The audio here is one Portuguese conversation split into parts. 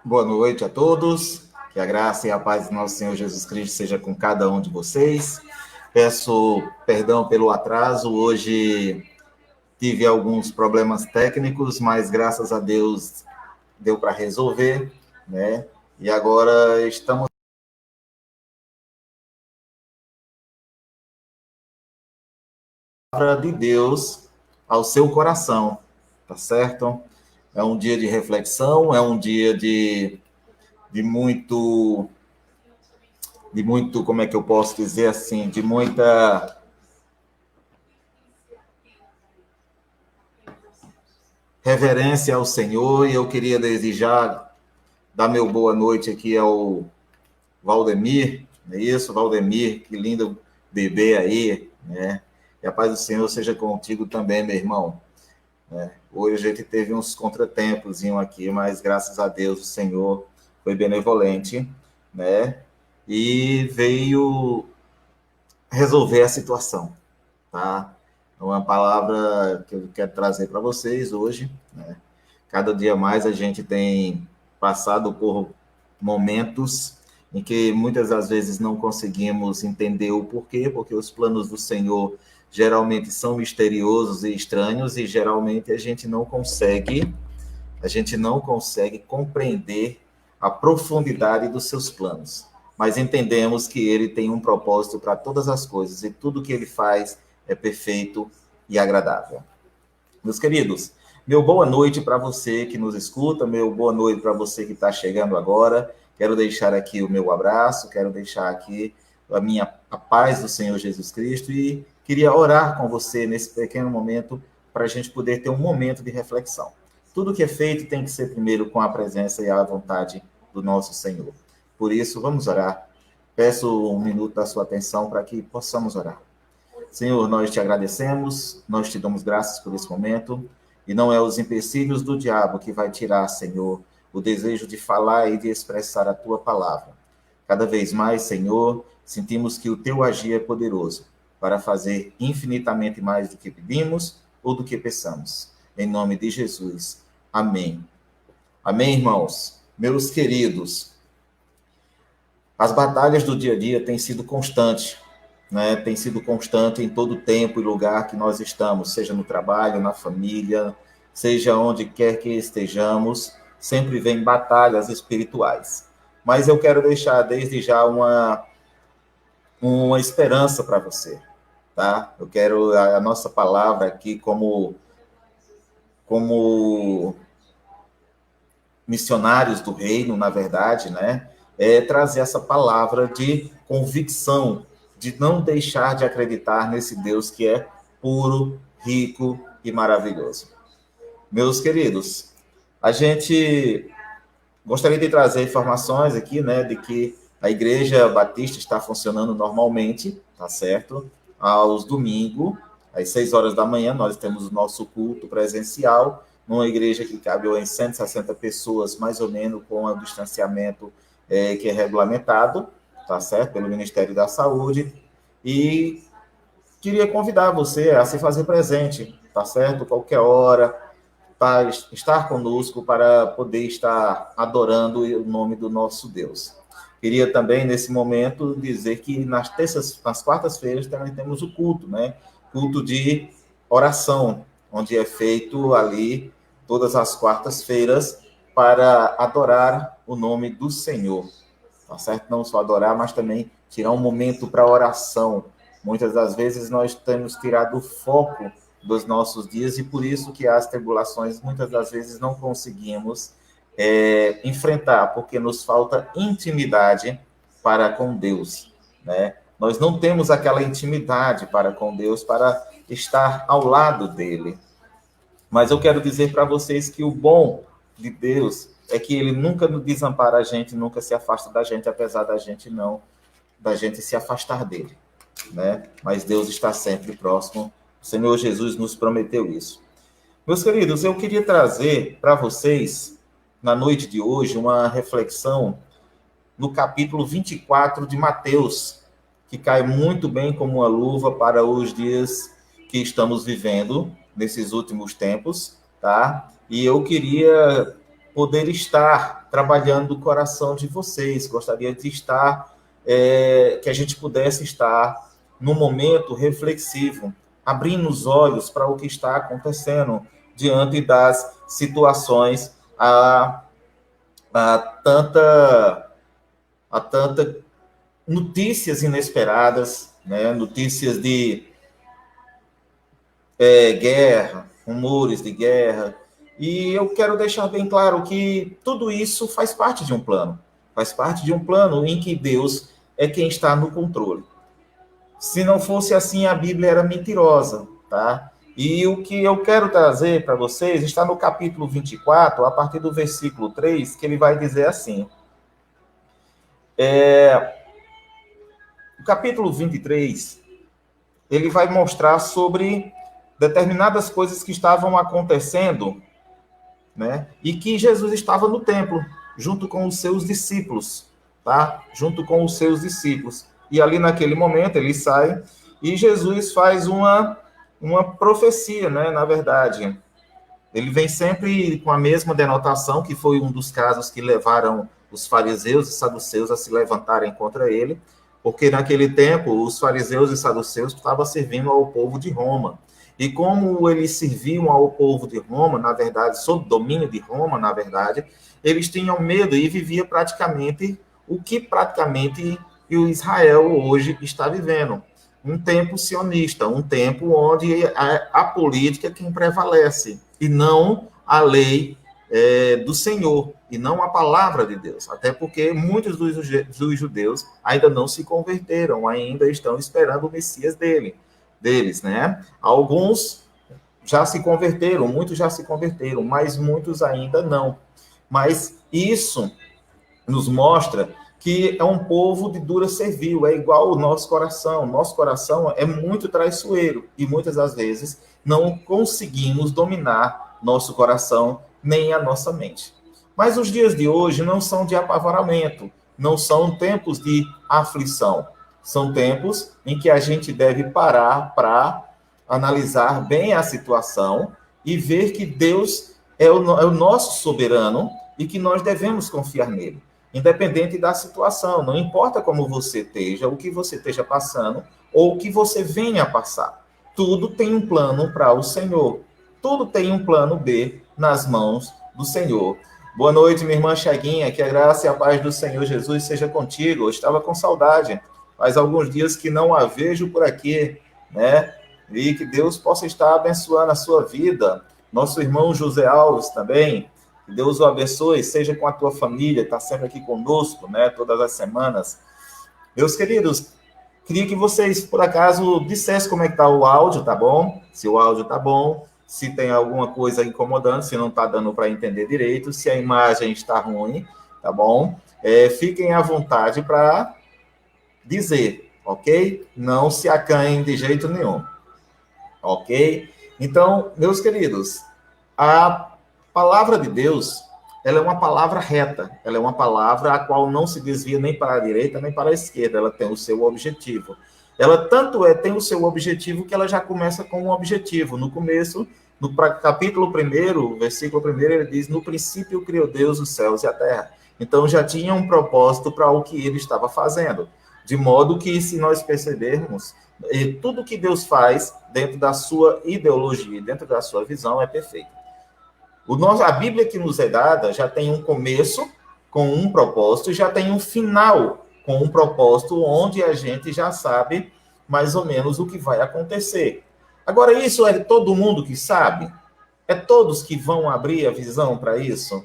Boa noite a todos, que a graça e a paz do nosso Senhor Jesus Cristo seja com cada um de vocês. Peço perdão pelo atraso, hoje tive alguns problemas técnicos, mas graças a Deus deu para resolver, né? E agora estamos com a palavra de Deus ao seu coração, tá certo? É um dia de reflexão, é um dia de muito, como é que eu posso dizer assim, de muita reverência ao Senhor, e eu queria desejar dar meu boa noite aqui ao Valdemir, não é isso? Valdemir, que lindo bebê aí, né? E a paz do Senhor seja contigo também, meu irmão. Né? Hoje a gente teve uns contratempos aqui, mas graças a Deus o Senhor foi benevolente, né? E veio resolver a situação, tá? Uma palavra que eu quero trazer para vocês hoje, né? Cada dia mais a gente tem passado por momentos em que muitas das vezes não conseguimos entender o porquê, porque os planos do Senhor geralmente são misteriosos e estranhos, e geralmente a gente não consegue compreender a profundidade dos seus planos. Mas entendemos que ele tem um propósito para todas as coisas, e tudo que ele faz é perfeito e agradável. Meus queridos, meu boa noite para você que nos escuta, meu boa noite para você que está chegando agora. Quero deixar aqui o meu abraço, quero deixar aqui a paz do Senhor Jesus Cristo, e queria orar com você nesse pequeno momento para a gente poder ter um momento de reflexão. Tudo que é feito tem que ser primeiro com a presença e a vontade do nosso Senhor. Por isso, vamos orar. Peço um minuto da sua atenção para que possamos orar. Senhor, nós te agradecemos, nós te damos graças por esse momento, e não é os empecilhos do diabo que vai tirar, Senhor, o desejo de falar e de expressar a tua palavra. Cada vez mais, Senhor, sentimos que o teu agir é poderoso para fazer infinitamente mais do que pedimos ou do que pensamos. Em nome de Jesus. Amém. Amém, irmãos. Meus queridos, as batalhas do dia a dia têm sido constantes, né? Tem sido constante em todo tempo e lugar que nós estamos, seja no trabalho, na família, seja onde quer que estejamos, sempre vem batalhas espirituais. Mas eu quero deixar desde já uma esperança para você, tá? Eu quero a nossa palavra aqui como missionários do reino, na verdade, né? É trazer essa palavra de convicção, de não deixar de acreditar nesse Deus que é puro, rico e maravilhoso. Meus queridos, a gente gostaria de trazer informações aqui, né, de que a Igreja Batista está funcionando normalmente, tá certo? Aos domingos, às 6 horas da manhã, nós temos o nosso culto presencial, numa igreja que cabe em 160 pessoas, mais ou menos, com o distanciamento que é regulamentado, tá certo? Pelo Ministério da Saúde. E queria convidar você a se fazer presente, tá certo? Qualquer hora, para estar conosco, para poder estar adorando o nome do nosso Deus. Queria também, nesse momento, dizer que nas quartas-feiras também temos o culto, né? Culto de oração, onde é feito ali todas as quartas-feiras para adorar o nome do Senhor. Tá certo? Não só adorar, mas também tirar um momento para oração. Muitas das vezes nós temos tirado o foco dos nossos dias, e por isso que as tribulações muitas das vezes não conseguimos enfrentar, porque nos falta intimidade para com Deus, né? Nós não temos aquela intimidade para com Deus, para estar ao lado dele. Mas eu quero dizer para vocês que o bom de Deus é que ele nunca nos desampara a gente, nunca se afasta da gente, apesar da gente se afastar dele, né? Mas Deus está sempre próximo. O Senhor Jesus nos prometeu isso. Meus queridos, eu queria trazer para vocês, na noite de hoje, uma reflexão no capítulo 24 de Mateus, que cai muito bem como uma luva para os dias que estamos vivendo, nesses últimos tempos, tá? E eu queria poder estar trabalhando o coração de vocês, gostaria de estar, que a gente pudesse estar num momento reflexivo, abrindo os olhos para o que está acontecendo diante das situações, a tanta notícias inesperadas, né? Notícias de guerra, rumores de guerra. E eu quero deixar bem claro que tudo isso faz parte de um plano. Faz parte de um plano em que Deus é quem está no controle. Se não fosse assim, a Bíblia era mentirosa, tá? E o que eu quero trazer para vocês está no capítulo 24, a partir do versículo 3, que ele vai dizer assim. O capítulo 23, ele vai mostrar sobre determinadas coisas que estavam acontecendo, né? E que Jesus estava no templo, junto com os seus discípulos, tá? Junto com os seus discípulos. E ali naquele momento ele sai e Jesus faz uma profecia, né? Na verdade, ele vem sempre com a mesma denotação, que foi um dos casos que levaram os fariseus e saduceus a se levantarem contra ele, porque naquele tempo os fariseus e saduceus estavam servindo ao povo de Roma. E como eles serviam ao povo de Roma, na verdade, sob domínio de Roma, na verdade, eles tinham medo e viviam praticamente o que praticamente o Israel hoje está vivendo. Um tempo sionista, um tempo onde a política é quem prevalece, e não a lei do Senhor, e não a palavra de Deus. Até porque muitos dos judeus ainda não se converteram, ainda estão esperando o Messias deles, né? Alguns já se converteram, muitos já se converteram, mas muitos ainda não. Mas isso nos mostra que é um povo de dura servil, é igual o nosso coração. Nosso coração é muito traiçoeiro e muitas das vezes não conseguimos dominar nosso coração nem a nossa mente. Mas os dias de hoje não são de apavoramento, não são tempos de aflição. São tempos em que a gente deve parar para analisar bem a situação e ver que Deus é o nosso soberano e que nós devemos confiar nele, independente da situação. Não importa como você esteja, o que você esteja passando ou o que você venha a passar. Tudo tem um plano para o Senhor. Tudo tem um plano B nas mãos do Senhor. Boa noite, minha irmã Chaguinha. Que a graça e a paz do Senhor Jesus seja contigo. Eu estava com saudade. Faz alguns dias que não a vejo por aqui, né? E que Deus possa estar abençoando a sua vida. Nosso irmão José Alves também. Que Deus o abençoe, seja com a tua família, está sempre aqui conosco, né? Todas as semanas. Meus queridos, queria que vocês, por acaso, dissessem como é que está o áudio, tá bom? Se o áudio tá bom, se tem alguma coisa incomodando, se não está dando para entender direito, se a imagem está ruim, tá bom? Fiquem à vontade para dizer, ok? Não se acanhem de jeito nenhum, ok? Então, meus queridos, a palavra de Deus, ela é uma palavra reta, ela é uma palavra a qual não se desvia nem para a direita nem para a esquerda, ela tem o seu objetivo. Ela tanto tem o seu objetivo que ela já começa com um objetivo. No começo, no capítulo 1, versículo 1, ele diz: no princípio criou Deus os céus e a terra. Então já tinha um propósito para o que ele estava fazendo. De modo que, se nós percebermos, tudo que Deus faz dentro da sua ideologia, dentro da sua visão, é perfeito. A Bíblia que nos é dada já tem um começo com um propósito, e já tem um final com um propósito, onde a gente já sabe mais ou menos o que vai acontecer. Agora, isso é todo mundo que sabe? É todos que vão abrir a visão para isso?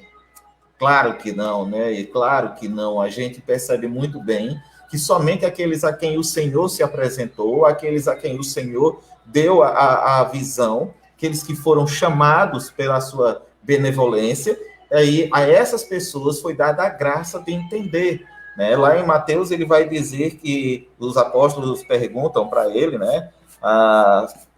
Claro que não, né? E claro que não. A gente percebe muito bem que somente aqueles a quem o Senhor se apresentou, aqueles a quem o Senhor deu a visão, aqueles que foram chamados pela sua benevolência, aí a essas pessoas foi dada a graça de entender, né? Lá em Mateus ele vai dizer que os apóstolos perguntam para ele, né,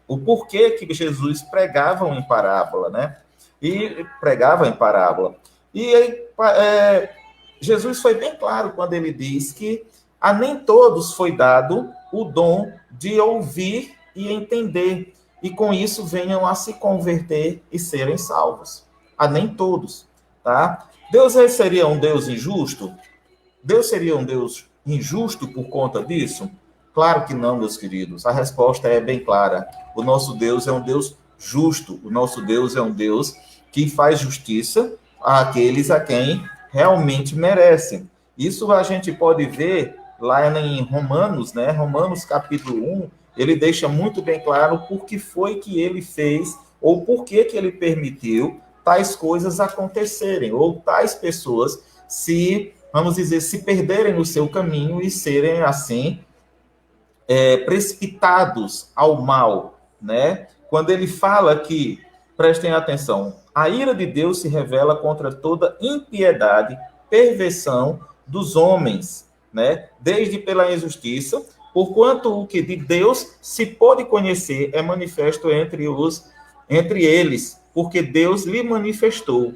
o porquê que Jesus pregava em parábola, né? E pregava em parábola. E aí, Jesus foi bem claro quando ele diz que a nem todos foi dado o dom de ouvir e entender, e com isso venham a se converter e serem salvos. A nem todos. tá? Deus seria um Deus injusto? Deus seria um Deus injusto por conta disso? Claro que não, meus queridos. A resposta é bem clara. O nosso Deus é um Deus justo. O nosso Deus é um Deus que faz justiça àqueles a quem realmente merecem. Isso a gente pode ver lá em Romanos, né? Romanos capítulo 1, ele deixa muito bem claro por que foi que ele fez ou por que ele permitiu tais coisas acontecerem, ou tais pessoas vamos dizer, se perderem no seu caminho e serem, assim, precipitados ao mal, né? Quando ele fala que, prestem atenção, a ira de Deus se revela contra toda impiedade, perversão dos homens, né? Desde pela injustiça, porquanto o que de Deus se pode conhecer é manifesto entre eles, porque Deus lhe manifestou.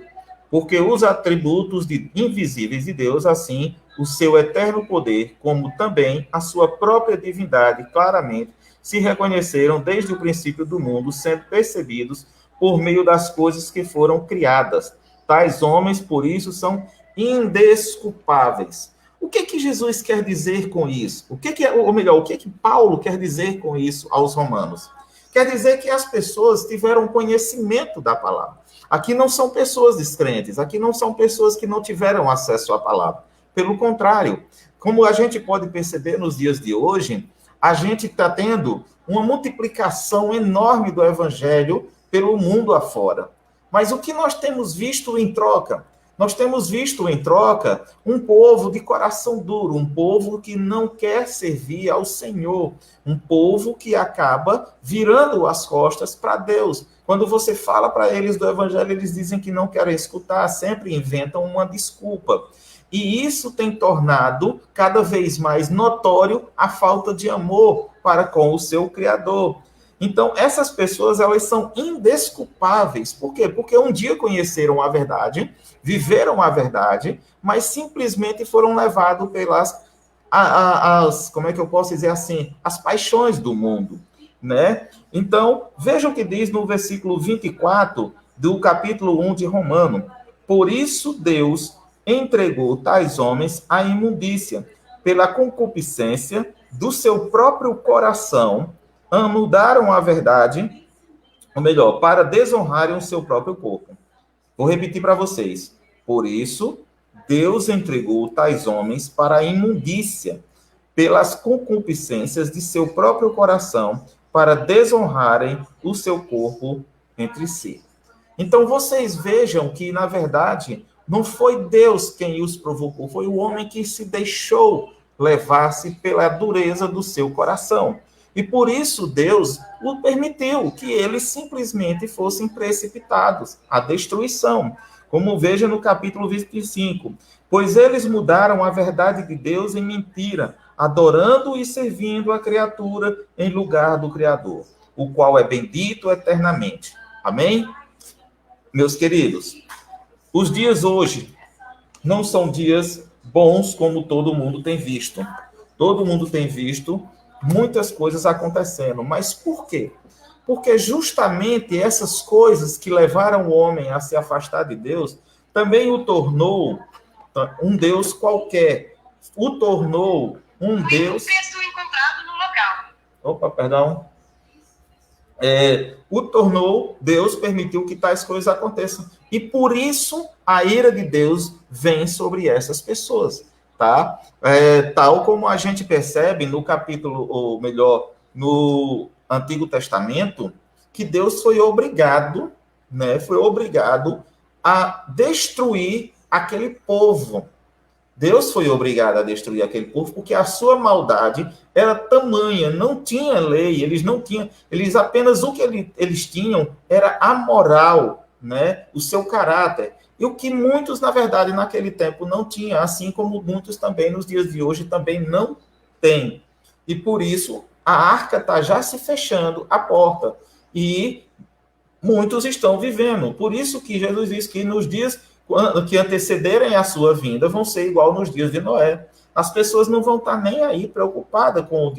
Porque os atributos invisíveis de Deus, assim, o seu eterno poder, como também a sua própria divindade, claramente se reconheceram desde o princípio do mundo, sendo percebidos por meio das coisas que foram criadas. Tais homens, por isso, são indesculpáveis. O que Jesus quer dizer com isso? O que Paulo quer dizer com isso aos romanos? Quer dizer que as pessoas tiveram conhecimento da palavra. Aqui não são pessoas descrentes, aqui não são pessoas que não tiveram acesso à palavra. Pelo contrário, como a gente pode perceber nos dias de hoje, a gente está tendo uma multiplicação enorme do evangelho pelo mundo afora. Mas o que nós temos visto em troca? Nós temos visto em troca um povo de coração duro, um povo que não quer servir ao Senhor, um povo que acaba virando as costas para Deus. Quando você fala para eles do evangelho, eles dizem que não querem escutar, sempre inventam uma desculpa. E isso tem tornado cada vez mais notório a falta de amor para com o seu Criador. Então, essas pessoas, elas são indesculpáveis. Por quê? Porque um dia conheceram a verdade, viveram a verdade, mas simplesmente foram levados pelas, como é que eu posso dizer assim, as paixões do mundo, né? Então, veja o que diz no versículo 24 do capítulo 1 de Romano. Por isso Deus entregou tais homens à imundícia, pela concupiscência do seu próprio coração, mudaram a verdade, ou melhor, para desonrarem o seu próprio corpo. Vou repetir para vocês. Por isso, Deus entregou tais homens para a imundícia, pelas concupiscências de seu próprio coração, para desonrarem o seu corpo entre si. Então, vocês vejam que, na verdade, não foi Deus quem os provocou, foi o homem que se deixou levar-se pela dureza do seu coração. E por isso Deus o permitiu que eles simplesmente fossem precipitados à destruição. Como veja no capítulo 25. Pois eles mudaram a verdade de Deus em mentira, adorando e servindo a criatura em lugar do Criador, o qual é bendito eternamente. Amém? Meus queridos, os dias hoje não são dias bons como todo mundo tem visto. Todo mundo tem visto muitas coisas acontecendo. Mas por quê? Porque justamente essas coisas que levaram o homem a se afastar de Deus também o tornou um Deus qualquer. O tornou um Deus... Texto encontrado no local. Opa, perdão. O tornou, Deus permitiu que tais coisas aconteçam. E por isso a ira de Deus vem sobre essas pessoas. Tá? Tal como a gente percebe no capítulo, ou melhor, no Antigo Testamento, que Deus foi obrigado, né, a destruir aquele povo. Deus foi obrigado a destruir aquele povo porque a sua maldade era tamanha, não tinha lei, eles apenas o que eles tinham era a moral, né, o seu caráter. E o que muitos, na verdade, naquele tempo não tinham, assim como muitos também nos dias de hoje também não têm. E por isso a arca está já se fechando, a porta. E muitos estão vivendo. Por isso que Jesus diz que nos dias que antecederem a sua vinda vão ser igual nos dias de Noé. As pessoas não vão estar nem aí preocupadas com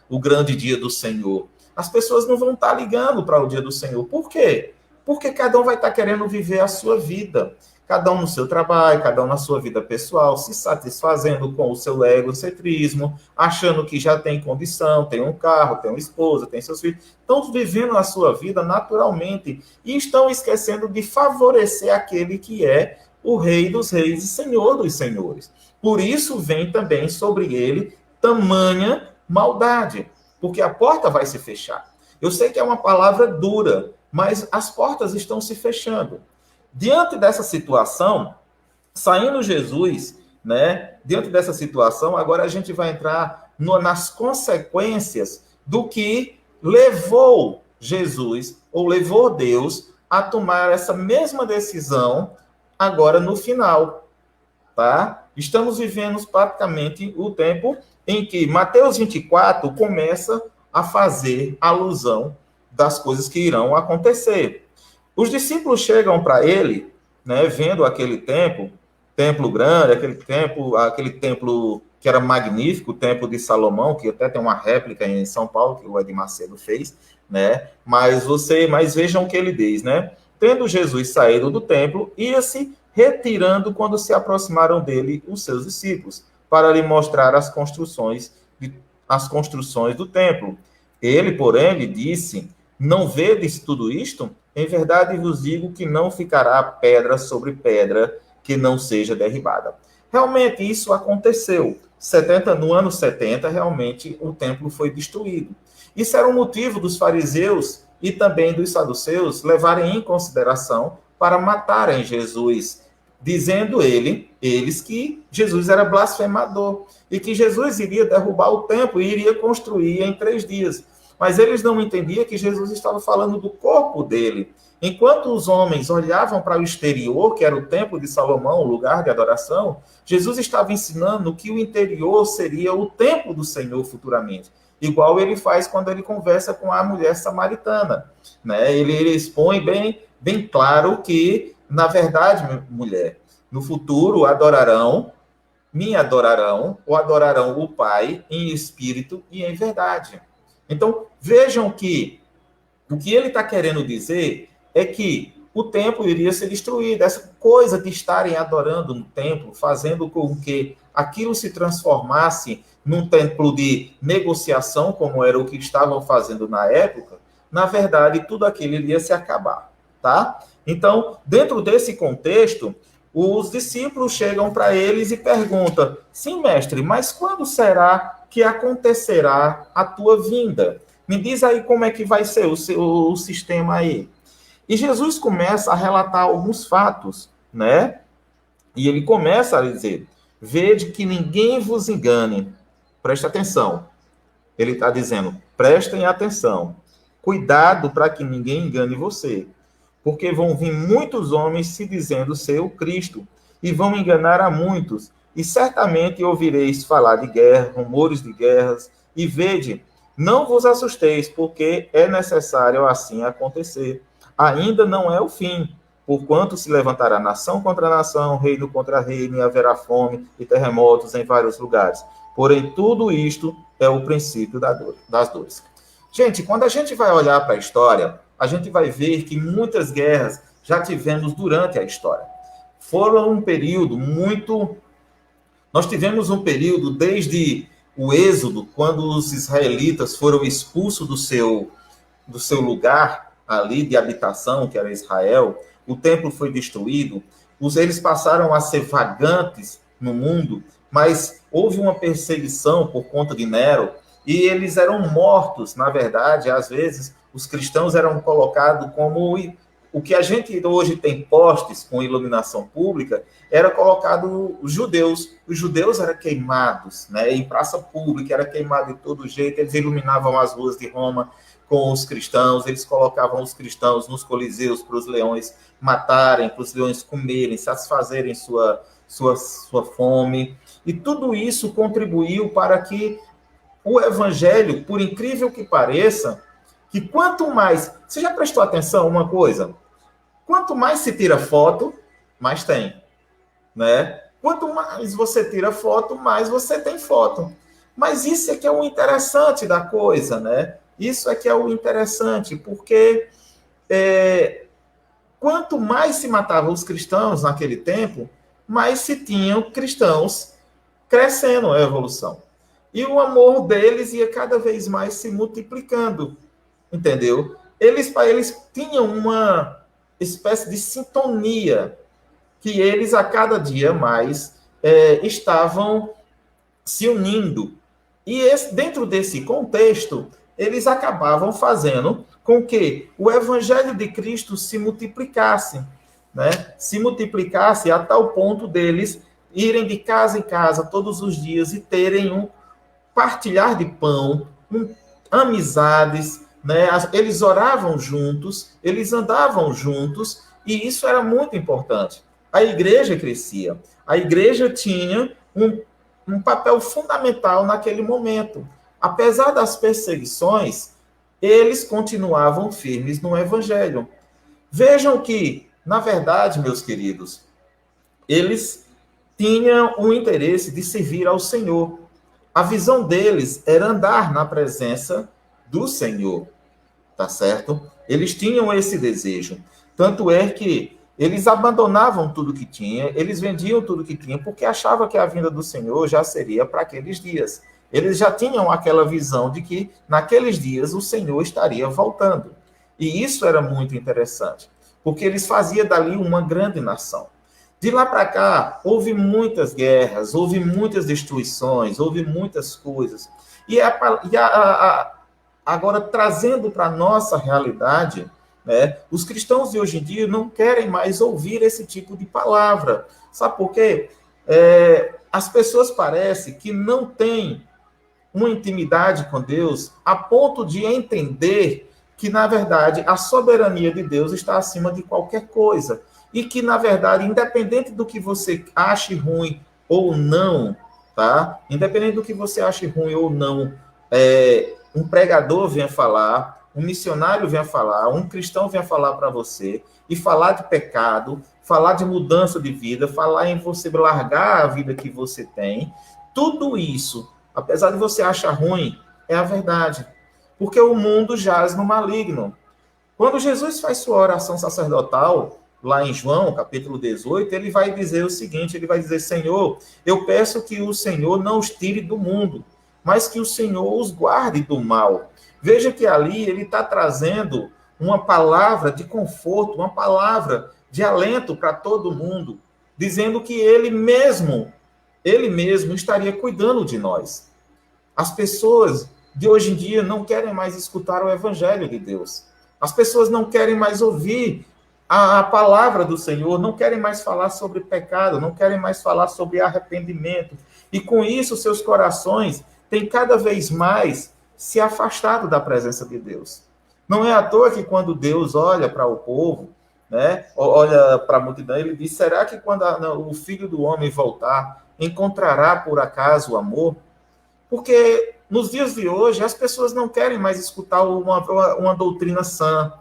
o grande dia do Senhor. As pessoas não vão estar ligando para o dia do Senhor. Por quê? Porque cada um vai estar querendo viver a sua vida. cada um no seu trabalho, cada um na sua vida pessoal, se satisfazendo com o seu egocentrismo, achando que já tem condição, tem um carro, tem uma esposa, tem seus filhos, estão vivendo a sua vida naturalmente e estão esquecendo de favorecer aquele que é o Rei dos Reis e Senhor dos Senhores. Por isso vem também sobre ele tamanha maldade, porque a porta vai se fechar. Eu sei que é uma palavra dura, mas as portas estão se fechando. Diante dessa situação, saindo Jesus, né? Diante dessa situação, agora a gente vai entrar nas consequências do que levou Jesus, ou levou Deus, a tomar essa mesma decisão agora no final, tá? Estamos vivendo praticamente o tempo em que Mateus 24 começa a fazer alusão das coisas que irão acontecer. Os discípulos chegam para ele, né, vendo aquele templo grande, aquele templo que era magnífico, o templo de Salomão, que até tem uma réplica em São Paulo, que o Ed Macedo fez, né? Mas vejam o que ele diz, né? Tendo Jesus saído do templo, ia-se retirando quando se aproximaram dele os seus discípulos, para lhe mostrar as construções do templo. Ele, porém, lhe disse: não vedes tudo isto? Em verdade vos digo que não ficará pedra sobre pedra que não seja derribada. Realmente isso aconteceu. No ano 70, realmente o templo foi destruído. Isso era um motivo dos fariseus e também dos saduceus levarem em consideração para matarem Jesus, dizendo eles que Jesus era blasfemador e que Jesus iria derrubar o templo e iria construir em 3 dias. Mas eles não entendiam que Jesus estava falando do corpo dele. Enquanto os homens olhavam para o exterior, que era o templo de Salomão, o lugar de adoração, Jesus estava ensinando que o interior seria o templo do Senhor futuramente. Igual ele faz quando ele conversa com a mulher samaritana, né? Ele expõe bem claro que, na verdade, mulher, no futuro me adorarão, ou adorarão o Pai em espírito e em verdade. Então, vejam que o que ele está querendo dizer é que o templo iria ser destruído. Essa coisa de estarem adorando no templo, fazendo com que aquilo se transformasse num templo de negociação, como era o que estavam fazendo na época, na verdade, tudo aquilo iria se acabar, tá? Então, dentro desse contexto, os discípulos chegam para eles e perguntam: sim, mestre, mas quando será que acontecerá a tua vinda? Me diz aí como é que vai ser o sistema aí. E Jesus começa a relatar alguns fatos, né? E ele começa a dizer: vede que ninguém vos engane. Preste atenção. Ele está dizendo: prestem atenção. Cuidado para que ninguém engane você. Porque vão vir muitos homens se dizendo ser o Cristo, e vão enganar a muitos. E certamente ouvireis falar de guerra, rumores de guerras, e vede, não vos assusteis, porque é necessário assim acontecer. Ainda não é o fim, porquanto se levantará nação contra nação, reino contra reino, e haverá fome e terremotos em vários lugares. Porém, tudo isto é o princípio das dores. Gente, quando a gente vai olhar para a história, a gente vai ver que muitas guerras já tivemos durante a história. Foram um período muito... Nós tivemos um período desde o Êxodo, quando os israelitas foram expulsos do seu lugar ali de habitação, que era Israel, o templo foi destruído, eles passaram a ser vagantes no mundo, mas houve uma perseguição por conta de Nero, e eles eram mortos, na verdade, às vezes os cristãos eram colocados como o que a gente hoje tem postes com iluminação pública, era colocado os judeus. Os judeus eram queimados, né? Em praça pública, era queimado de todo jeito, eles iluminavam as ruas de Roma com os cristãos, eles colocavam os cristãos nos coliseus para os leões matarem, para os leões comerem, satisfazerem sua fome. E tudo isso contribuiu para que o evangelho, por incrível que pareça, que quanto mais... Você já prestou atenção a uma coisa? Quanto mais se tira foto, mais tem, né? Quanto mais você tira foto, mais você tem foto. Mas isso é que é o interessante da coisa, né? Isso é que é o interessante, porque quanto mais se matavam os cristãos naquele tempo, mais se tinham cristãos crescendo a evolução. E o amor deles ia cada vez mais se multiplicando, entendeu? Eles tinham uma espécie de sintonia que eles a cada dia mais estavam se unindo. E dentro desse contexto, eles acabavam fazendo com que o evangelho de Cristo se multiplicasse, né? Se multiplicasse a tal ponto deles irem de casa em casa todos os dias e terem um partilhar de pão, amizades, né? Eles oravam juntos, eles andavam juntos, e isso era muito importante. A igreja crescia, a igreja tinha um papel fundamental naquele momento. Apesar das perseguições, eles continuavam firmes no evangelho. Vejam que, na verdade, meus queridos, eles tinham o interesse de servir ao Senhor. A visão deles era andar na presença do Senhor, tá certo? Eles tinham esse desejo. Tanto é que eles abandonavam tudo que tinha, eles vendiam tudo que tinham, porque achavam que a vinda do Senhor já seria para aqueles dias. Eles já tinham aquela visão de que naqueles dias o Senhor estaria voltando. E isso era muito interessante, porque eles faziam dali uma grande nação. De lá para cá, houve muitas guerras, houve muitas destruições, houve muitas coisas. Agora, trazendo para a nossa realidade, né, os cristãos de hoje em dia não querem mais ouvir esse tipo de palavra. Sabe por quê? As pessoas parecem que não têm uma intimidade com Deus a ponto de entender que, na verdade, a soberania de Deus está acima de qualquer coisa. E que, na verdade, independente do que você ache ruim ou não, tá? Independente do que você ache ruim ou não, um pregador venha falar, um missionário venha falar, um cristão venha falar para você, e falar de pecado, falar de mudança de vida, falar em você largar a vida que você tem, tudo isso, apesar de você achar ruim, é a verdade. Porque o mundo jaz no maligno. Quando Jesus faz sua oração sacerdotal, lá em João, capítulo 18, ele vai dizer o seguinte, ele vai dizer, Senhor, eu peço que o Senhor não os tire do mundo, mas que o Senhor os guarde do mal. Veja que ali ele está trazendo uma palavra de conforto, uma palavra de alento para todo mundo, dizendo que ele mesmo estaria cuidando de nós. As pessoas de hoje em dia não querem mais escutar o evangelho de Deus. As pessoas não querem mais ouvir a palavra do Senhor, não querem mais falar sobre pecado, não querem mais falar sobre arrependimento. E com isso, seus corações têm cada vez mais se afastado da presença de Deus. Não é à toa que quando Deus olha para o povo, né, olha para a multidão, ele diz, será que quando o Filho do Homem voltar, encontrará por acaso o amor? Porque nos dias de hoje, as pessoas não querem mais escutar uma doutrina sã.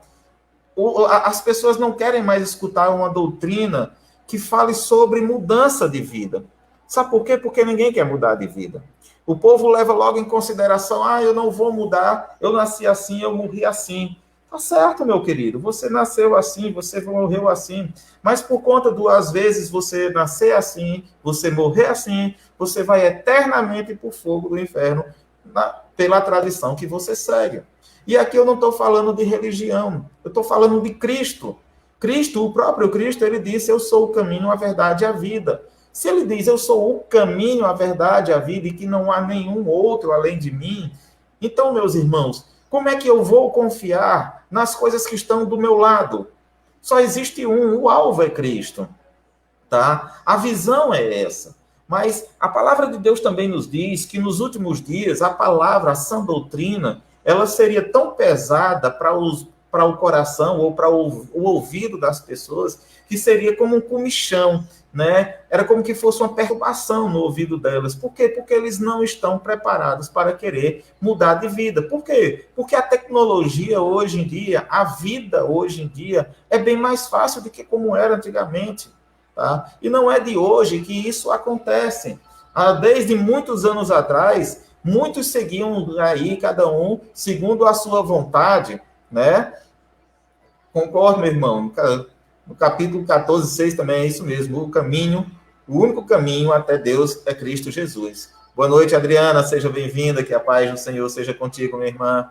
As pessoas não querem mais escutar uma doutrina que fale sobre mudança de vida. Sabe por quê? Porque ninguém quer mudar de vida. O povo leva logo em consideração, eu não vou mudar, eu nasci assim, eu morri assim. Tá certo, meu querido, você nasceu assim, você morreu assim, mas por conta às vezes, você nascer assim, você morrer assim, você vai eternamente para o fogo do inferno, pela tradição que você segue. E aqui eu não estou falando de religião, eu estou falando de Cristo. Cristo, o próprio Cristo, ele disse, eu sou o caminho, a verdade e a vida. Se ele diz, eu sou o caminho, a verdade e a vida, e que não há nenhum outro além de mim, então, meus irmãos, como é que eu vou confiar nas coisas que estão do meu lado? Só existe o alvo é Cristo, tá? A visão é essa. Mas a palavra de Deus também nos diz que nos últimos dias, a palavra, a sã doutrina, ela seria tão pesada para o coração ou para o ouvido das pessoas, que seria como um comichão, né? Era como que fosse uma perturbação no ouvido delas. Por quê? Porque eles não estão preparados para querer mudar de vida. Por quê? Porque a tecnologia hoje em dia, a vida hoje em dia, é bem mais fácil do que como era antigamente. Tá? E não é de hoje que isso acontece. Desde muitos anos atrás, muitos seguiam aí, cada um, segundo a sua vontade, né? Concordo, meu irmão? No capítulo 14, 6 também é isso mesmo. O único caminho até Deus é Cristo Jesus. Boa noite, Adriana. Seja bem-vinda. Que a paz do Senhor seja contigo, minha irmã.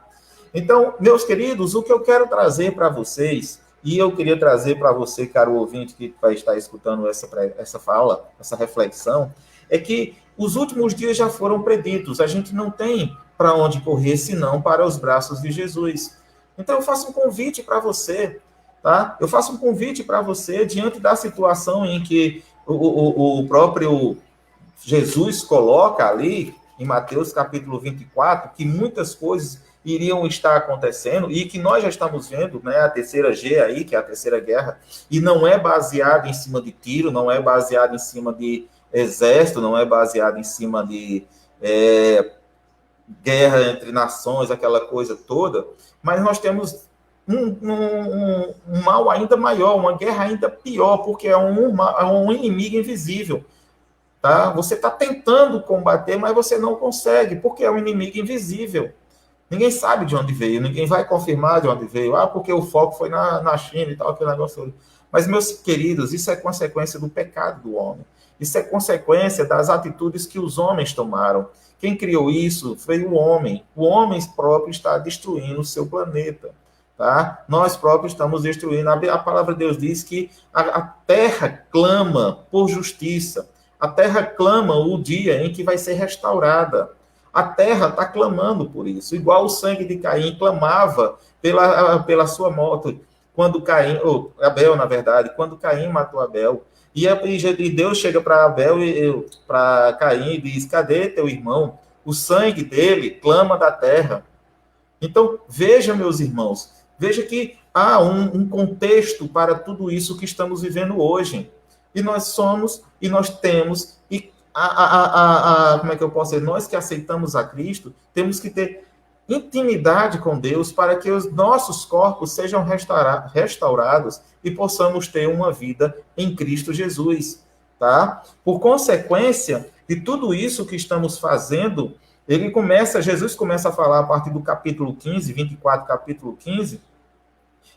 Então, meus queridos, o que eu quero trazer para vocês, e eu queria trazer para você, caro ouvinte, que vai estar escutando essa fala, essa reflexão, é que os últimos dias já foram preditos. A gente não tem para onde correr, senão para os braços de Jesus. Então, eu faço um convite para você, tá? Eu faço um convite para você, diante da situação em que o próprio Jesus coloca ali, em Mateus capítulo 24, que muitas coisas iriam estar acontecendo e que nós já estamos vendo, né, a terceira G aí, que é a terceira guerra, e não é baseado em cima de tiro, não é baseado em cima de exército, não é baseado em cima de guerra entre nações, aquela coisa toda, mas nós temos um mal ainda maior, uma guerra ainda pior, porque é um inimigo invisível. Tá? Você está tentando combater, mas você não consegue, porque é um inimigo invisível. Ninguém sabe de onde veio, ninguém vai confirmar de onde veio. Ah, porque o foco foi na China e tal, aquele negócio todo. Mas, meus queridos, isso é consequência do pecado do homem. Isso é consequência das atitudes que os homens tomaram. Quem criou isso foi o homem. O homem próprio está destruindo o seu planeta. Tá? Nós próprios estamos destruindo. A palavra de Deus diz que a terra clama por justiça. A terra clama o dia em que vai ser restaurada. A terra está clamando por isso. Igual o sangue de Caim clamava pela sua morte. Quando Caim, ou Abel, na verdade, quando Caim matou Abel. E Deus chega para Abel, para Caim, e diz: cadê teu irmão? O sangue dele clama da terra. Então, veja, meus irmãos, veja que há um contexto para tudo isso que estamos vivendo hoje. E nós somos, e nós temos, e como é que eu posso dizer? Nós que aceitamos a Cristo, temos que ter intimidade com Deus para que os nossos corpos sejam restaurados e possamos ter uma vida em Cristo Jesus, tá? Por consequência de tudo isso que estamos fazendo, Jesus começa a falar a partir do capítulo 15, 24, capítulo 15,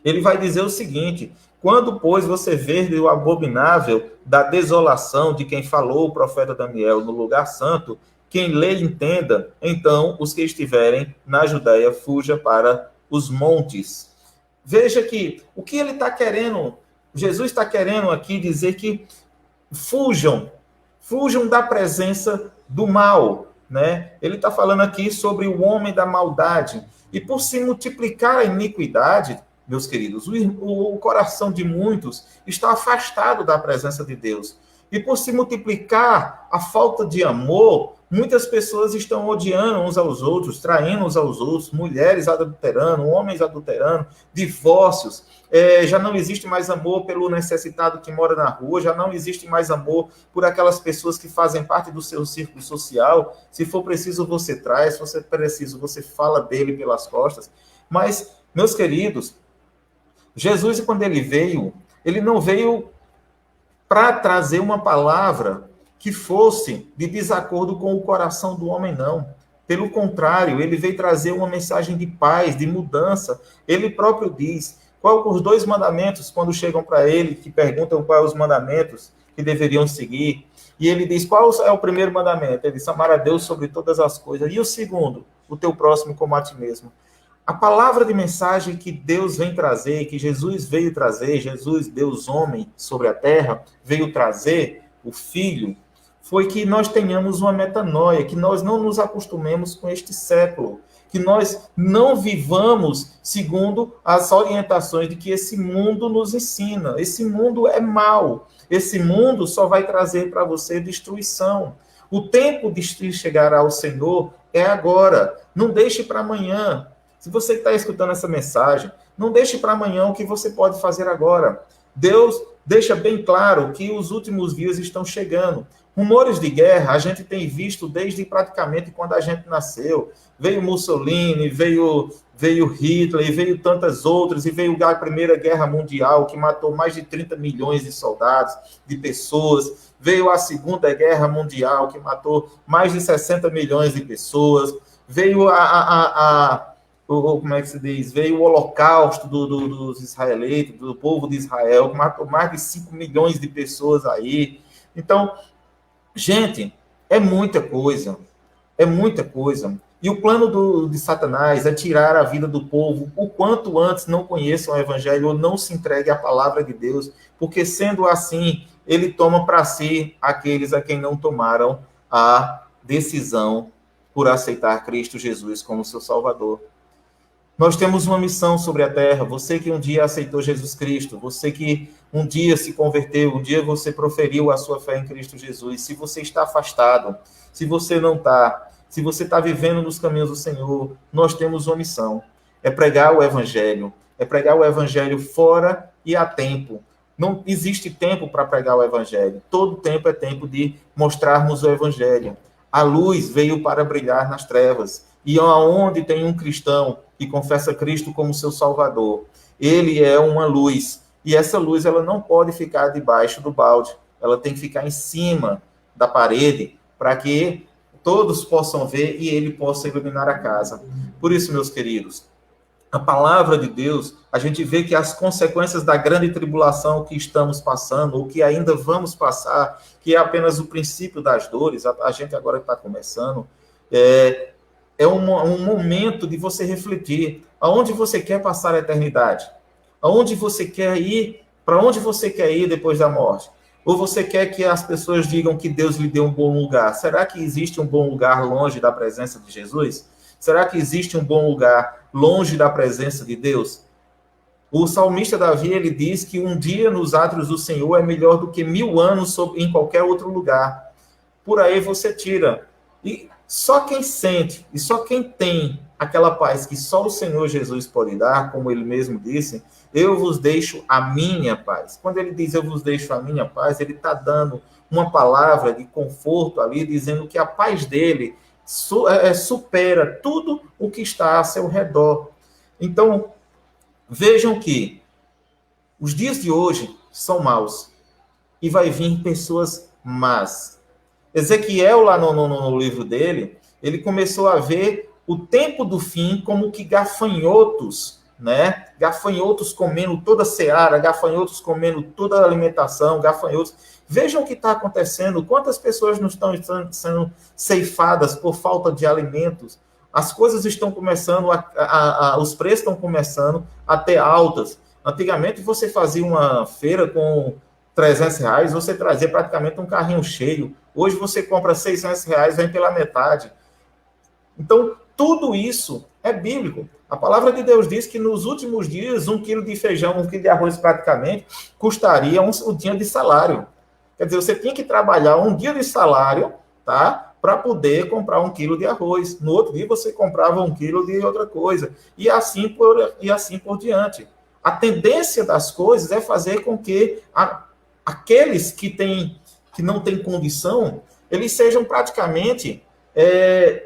ele vai dizer o seguinte: quando, pois, você ver o abominável da desolação de quem falou o profeta Daniel no lugar santo, quem lê entenda, então os que estiverem na Judéia fuja para os montes. Veja que o que ele está querendo, Jesus está querendo aqui dizer que fujam da presença do mal, né? Ele está falando aqui sobre o homem da maldade. E por se multiplicar a iniquidade, meus queridos, o coração de muitos está afastado da presença de Deus. E por se multiplicar a falta de amor, muitas pessoas estão odiando uns aos outros, traindo uns aos outros, mulheres adulterando, homens adulterando, divórcios. Já não existe mais amor pelo necessitado que mora na rua, já não existe mais amor por aquelas pessoas que fazem parte do seu círculo social. Se for preciso, você traz, se for preciso, você fala dele pelas costas. Mas, meus queridos, Jesus, quando ele veio, ele não veio para trazer uma palavra que fosse de desacordo com o coração do homem, não. Pelo contrário, ele veio trazer uma mensagem de paz, de mudança. Ele próprio diz: quais os 2 mandamentos, quando chegam para ele, que perguntam quais os mandamentos que deveriam seguir. E ele diz: qual é o primeiro mandamento? Ele diz: amar a Deus sobre todas as coisas. E o segundo? O teu próximo como a ti mesmo. A palavra de mensagem que Deus vem trazer, que Jesus veio trazer, Jesus, Deus homem sobre a terra, veio trazer, o Filho, foi que nós tenhamos uma metanoia, que nós não nos acostumemos com este século, que nós não vivamos segundo as orientações de que esse mundo nos ensina. Esse mundo é mau. Esse mundo só vai trazer para você destruição. O tempo de chegar ao Senhor é agora. Não deixe para amanhã. Se você está escutando essa mensagem, não deixe para amanhã o que você pode fazer agora. Deus deixa bem claro que os últimos dias estão chegando. Rumores de guerra a gente tem visto desde praticamente quando a gente nasceu. Veio Mussolini, veio Hitler, veio tantas outras, e veio a Primeira Guerra Mundial, que matou mais de 30 milhões de soldados, de pessoas. Veio a Segunda Guerra Mundial, que matou mais de 60 milhões de pessoas. Veio ou como é que se diz, veio o holocausto dos israelitas, do povo de Israel, que matou mais de 5 milhões de pessoas aí. Então, gente, é muita coisa. É muita coisa. E o plano de Satanás é tirar a vida do povo o quanto antes não conheçam o evangelho ou não se entregue à palavra de Deus, porque sendo assim, ele toma para si aqueles a quem não tomaram a decisão por aceitar Cristo Jesus como seu Salvador. Nós temos uma missão sobre a terra. Você que um dia aceitou Jesus Cristo, você que um dia se converteu, um dia você proferiu a sua fé em Cristo Jesus, se você está afastado, se você não está, se você está vivendo nos caminhos do Senhor, nós temos uma missão. É pregar o Evangelho. É pregar o Evangelho fora e a tempo. Não existe tempo para pregar o Evangelho. Todo tempo é tempo de mostrarmos o Evangelho. A luz veio para brilhar nas trevas. E aonde tem um cristão que confessa Cristo como seu Salvador, ele é uma luz. E essa luz ela não pode ficar debaixo do balde. Ela tem que ficar em cima da parede para que todos possam ver e ele possa iluminar a casa. Por isso, meus queridos, a palavra de Deus, a gente vê que as consequências da grande tribulação que estamos passando, ou que ainda vamos passar, que é apenas o princípio das dores, a gente agora está começando, é um momento de você refletir aonde você quer passar a eternidade, aonde você quer ir, para onde você quer ir depois da morte. Ou você quer que as pessoas digam que Deus lhe deu um bom lugar? Será que existe um bom lugar longe da presença de Jesus? Será que existe um bom lugar longe da presença de Deus? O salmista Davi, ele diz que um dia nos átrios do Senhor é melhor do que 1000 anos em qualquer outro lugar. Por aí você tira. E só quem sente, e só quem tem aquela paz que só o Senhor Jesus pode dar, como ele mesmo disse, eu vos deixo a minha paz. Quando ele diz eu vos deixo a minha paz, ele está dando uma palavra de conforto ali, dizendo que a paz dele supera tudo o que está a seu redor. Então, vejam que os dias de hoje são maus e vai vir pessoas más. Ezequiel, lá no livro dele, ele começou a ver o tempo do fim como que gafanhotos, né? Gafanhotos comendo toda a seara, gafanhotos comendo toda a alimentação, gafanhotos. Vejam o que está acontecendo, quantas pessoas não estão sendo ceifadas por falta de alimentos. As coisas estão começando, os preços estão começando a ter altas. Antigamente, você fazia uma feira com R$ 300, você trazia praticamente um carrinho cheio. Hoje você compra R$ 600, vem pela metade. Então, tudo isso é bíblico. A palavra de Deus diz que nos últimos dias, 1 quilo de feijão, 1 quilo de arroz praticamente, custaria um dia de salário. Quer dizer, você tinha que trabalhar um dia de salário, tá? Para poder comprar 1 quilo de arroz. No outro dia você comprava 1 quilo de outra coisa. E assim por diante. A tendência das coisas é fazer com que aqueles que não têm condição, eles sejam praticamente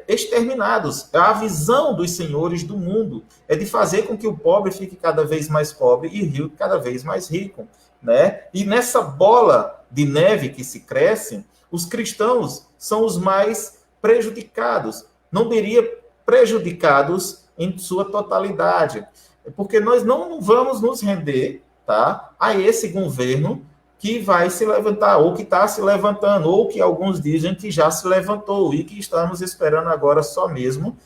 exterminados. A visão dos senhores do mundo é de fazer com que o pobre fique cada vez mais pobre e o rico cada vez mais rico, né? E nessa bola de neve que se cresce, os cristãos são os mais prejudicados. Não diria prejudicados em sua totalidade, porque nós não vamos nos render, tá, a esse governo que vai se levantar, ou que está se levantando, ou que alguns dizem que já se levantou, e que estamos esperando agora só mesmo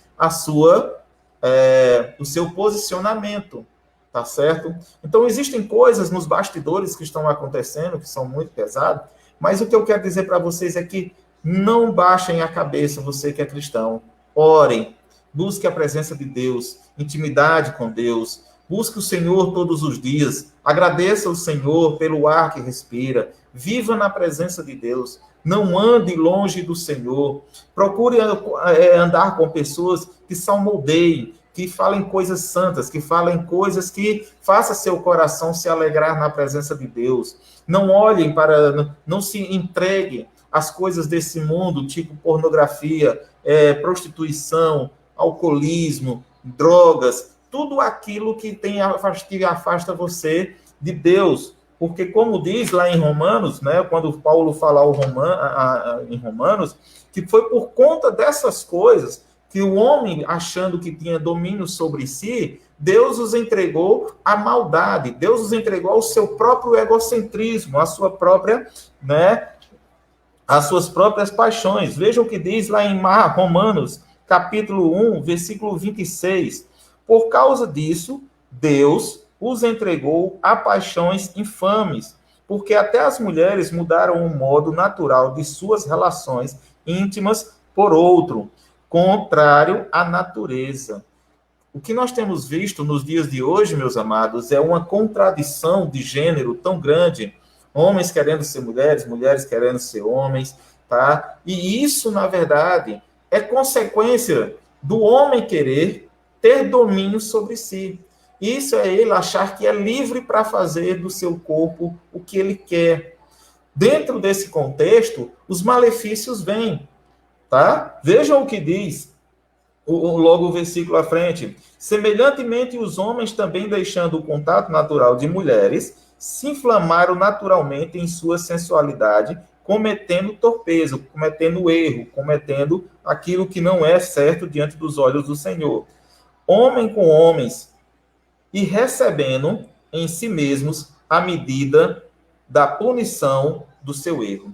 o seu posicionamento, tá certo? Então, existem coisas nos bastidores que estão acontecendo, que são muito pesadas, mas o que eu quero dizer para vocês é que não baixem a cabeça, você que é cristão, orem, busque a presença de Deus, intimidade com Deus, busque o Senhor todos os dias, agradeça ao Senhor pelo ar que respira, viva na presença de Deus, não ande longe do Senhor, procure andar com pessoas que salmodiem, que falem coisas santas, que falem coisas que façam seu coração se alegrar na presença de Deus. Não olhem não se entreguem às coisas desse mundo, tipo pornografia, prostituição, alcoolismo, drogas, tudo aquilo que afasta você de Deus. Porque, como diz lá em Romanos, né, quando Paulo fala em Romanos, que foi por conta dessas coisas que o homem, achando que tinha domínio sobre si, Deus os entregou à maldade, Deus os entregou ao seu próprio egocentrismo, à sua própria, né, às suas próprias paixões. Veja o que diz lá em Romanos, capítulo 1, versículo 26. Por causa disso, Deus os entregou a paixões infames, porque até as mulheres mudaram o modo natural de suas relações íntimas por outro, contrário à natureza. O que nós temos visto nos dias de hoje, meus amados, é uma contradição de gênero tão grande. Homens querendo ser mulheres, mulheres querendo ser homens, tá? E isso, na verdade, é consequência do homem querer ter domínio sobre si. Isso é ele achar que é livre para fazer do seu corpo o que ele quer. Dentro desse contexto, os malefícios vêm, tá? Vejam o que diz logo o versículo à frente. Semelhantemente, os homens também, deixando o contato natural de mulheres, se inflamaram naturalmente em sua sensualidade, cometendo torpeza, cometendo erro, cometendo aquilo que não é certo diante dos olhos do Senhor. Homem com homens, e recebendo em si mesmos a medida da punição do seu erro.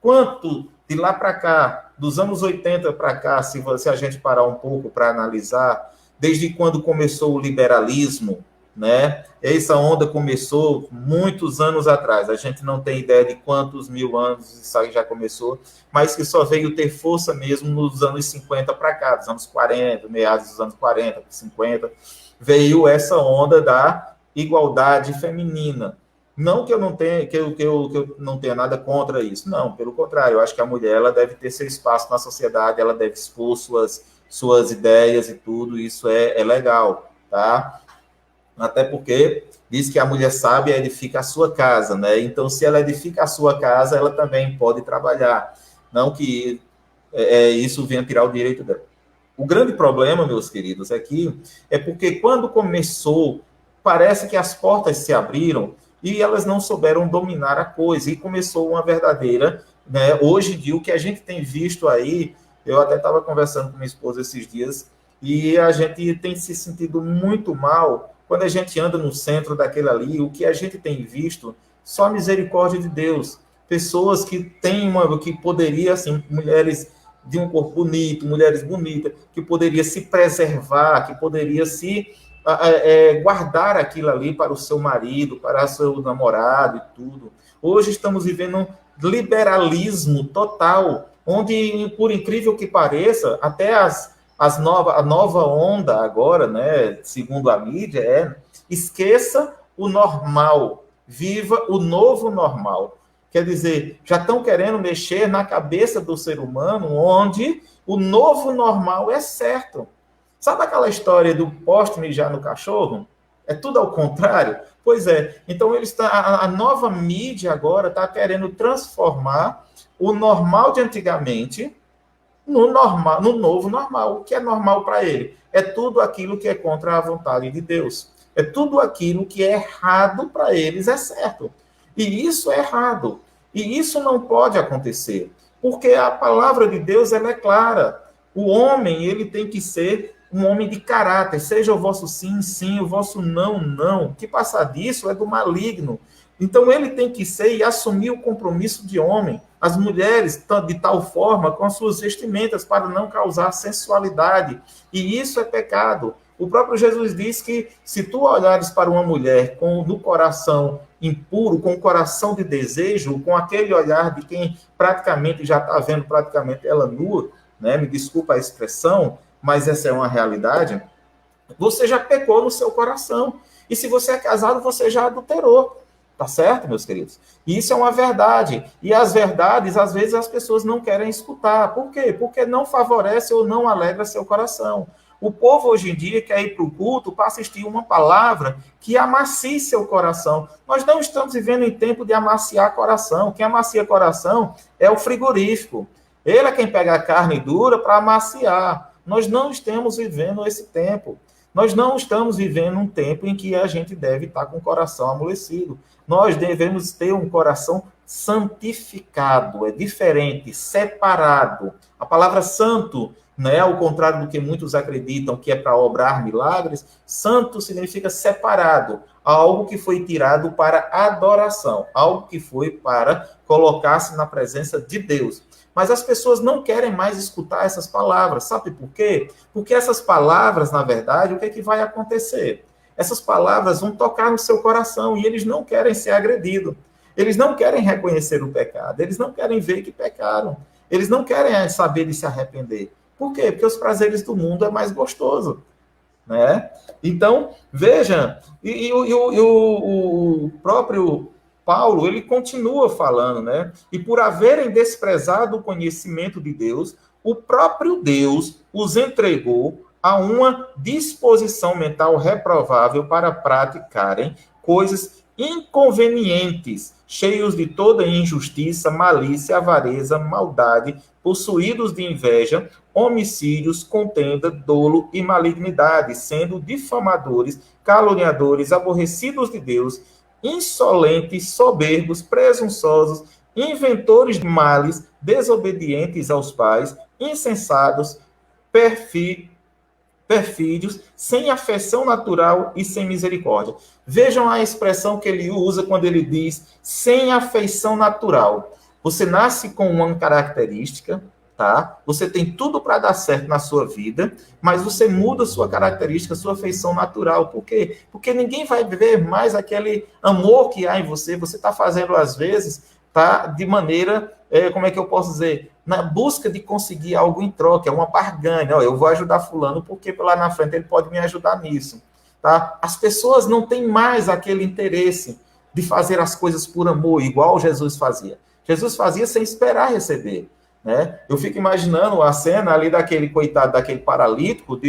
Quanto de lá para cá, dos anos 80 para cá, se a gente parar um pouco para analisar, desde quando começou o liberalismo, né? Essa onda começou muitos anos atrás. A gente não tem ideia de quantos mil anos isso aí já começou, mas que só veio ter força mesmo nos anos 50 para cá, dos anos 40, meados dos anos 40, 50, veio essa onda da igualdade feminina. Não que eu não tenha, que eu não tenha nada contra isso. Não, pelo contrário, eu acho que a mulher ela deve ter seu espaço na sociedade, ela deve expor suas ideias e tudo, isso é legal, tá? Até porque diz que a mulher sábia edifica a sua casa, né? Então, se ela edifica a sua casa, ela também pode trabalhar. Não que isso venha tirar o direito dela. O grande problema, meus queridos, aqui é porque quando começou, parece que as portas se abriram e elas não souberam dominar a coisa, e começou uma verdadeira, né? Hoje em dia, o que a gente tem visto aí, eu até estava conversando com minha esposa esses dias, e a gente tem se sentido muito mal quando a gente anda no centro daquele ali, o que a gente tem visto, só a misericórdia de Deus. Pessoas que têm que poderia, assim, mulheres de um corpo bonito, mulheres bonitas, que poderia se preservar, que poderia se guardar aquilo ali para o seu marido, para o seu namorado e tudo. Hoje estamos vivendo um liberalismo total, onde, por incrível que pareça, até a nova onda agora, né, segundo a mídia, esqueça o normal, viva o novo normal. Quer dizer, já estão querendo mexer na cabeça do ser humano, onde o novo normal é certo. Sabe aquela história do poste mijar no cachorro? É tudo ao contrário? Pois é. Então, a nova mídia agora está querendo transformar o normal de antigamente no novo normal. O que é normal para ele? É tudo aquilo que é contra a vontade de Deus. É tudo aquilo que é errado para eles é certo. E isso é errado. E isso não pode acontecer. Porque a palavra de Deus ela é clara. O homem ele tem que ser um homem de caráter. Seja o vosso sim, sim, o vosso não, não. O que passar disso é do maligno. Então ele tem que ser e assumir o compromisso de homem. As mulheres de tal forma com as suas vestimentas para não causar sensualidade. E isso é pecado. O próprio Jesus diz que se tu olhares para uma mulher no coração impuro, com o coração de desejo, com aquele olhar de quem praticamente já está vendo praticamente ela nua, né? Me desculpa a expressão, mas essa é uma realidade, você já pecou no seu coração. E se você é casado, você já adulterou. Tá certo, meus queridos? E isso é uma verdade. E as verdades, às vezes, as pessoas não querem escutar. Por quê? Porque não favorece ou não alegra seu coração. O povo hoje em dia quer ir para o culto para assistir uma palavra que amacie seu coração. Nós não estamos vivendo em tempo de amaciar coração. Quem amacia coração é o frigorífico. Ele é quem pega a carne dura para amaciar. Nós não estamos vivendo esse tempo. Nós não estamos vivendo um tempo em que a gente deve estar com o coração amolecido. Nós devemos ter um coração santificado, é diferente, separado. A palavra santo, né, ao contrário do que muitos acreditam que é para obrar milagres, santo significa separado, algo que foi tirado para adoração, algo que foi para colocar-se na presença de Deus. Mas as pessoas não querem mais escutar essas palavras. Sabe por quê? Porque essas palavras, na verdade, o que é que vai acontecer? Essas palavras vão tocar no seu coração e eles não querem ser agredidos. Eles não querem reconhecer o pecado. Eles não querem ver que pecaram. Eles não querem saber de se arrepender. Por quê? Porque os prazeres do mundo é mais gostoso, né? Então, veja, o próprio Paulo, ele continua falando, né? E por haverem desprezado o conhecimento de Deus, o próprio Deus os entregou a uma disposição mental reprovável para praticarem coisas inconvenientes, cheios de toda injustiça, malícia, avareza, maldade, possuídos de inveja, homicídios, contenda, dolo e malignidade, sendo difamadores, caluniadores, aborrecidos de Deus, insolentes, soberbos, presunçosos, inventores de males, desobedientes aos pais, insensatos, perfídios, sem afeição natural e sem misericórdia. Vejam a expressão que ele usa quando ele diz sem afeição natural. Você nasce com uma característica, tá? Você tem tudo para dar certo na sua vida, mas você muda sua característica, sua afeição natural. Por quê? Porque ninguém vai ver mais aquele amor que há em você. Você está fazendo, às vezes, tá? De maneira, como é que eu posso dizer? Na busca de conseguir algo em troca, é uma barganha. Eu vou ajudar fulano porque lá na frente ele pode me ajudar nisso. Tá? As pessoas não têm mais aquele interesse de fazer as coisas por amor, igual Jesus fazia. Jesus fazia sem esperar receber. Né? Eu fico imaginando a cena ali daquele coitado, daquele paralítico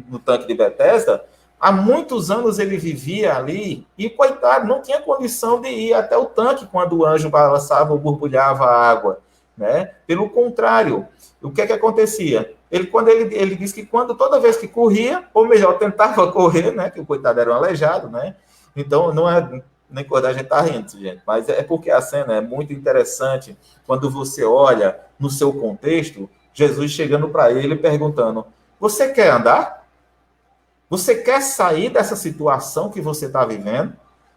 no tanque de Betesda. Há muitos anos ele vivia ali e, coitado, não tinha condição de ir até o tanque quando o anjo balançava ou borbulhava a água. Né? Pelo contrário, o que acontecia? Ele disse que toda vez que corria, ou melhor, tentava correr, né? Que o coitado era um aleijado, né? Então, não é nem coisa a gente tá rindo, gente, mas é porque a cena é muito interessante quando você olha no seu contexto, Jesus chegando para ele perguntando: você quer andar? Você quer sair dessa situação que você está vivendo?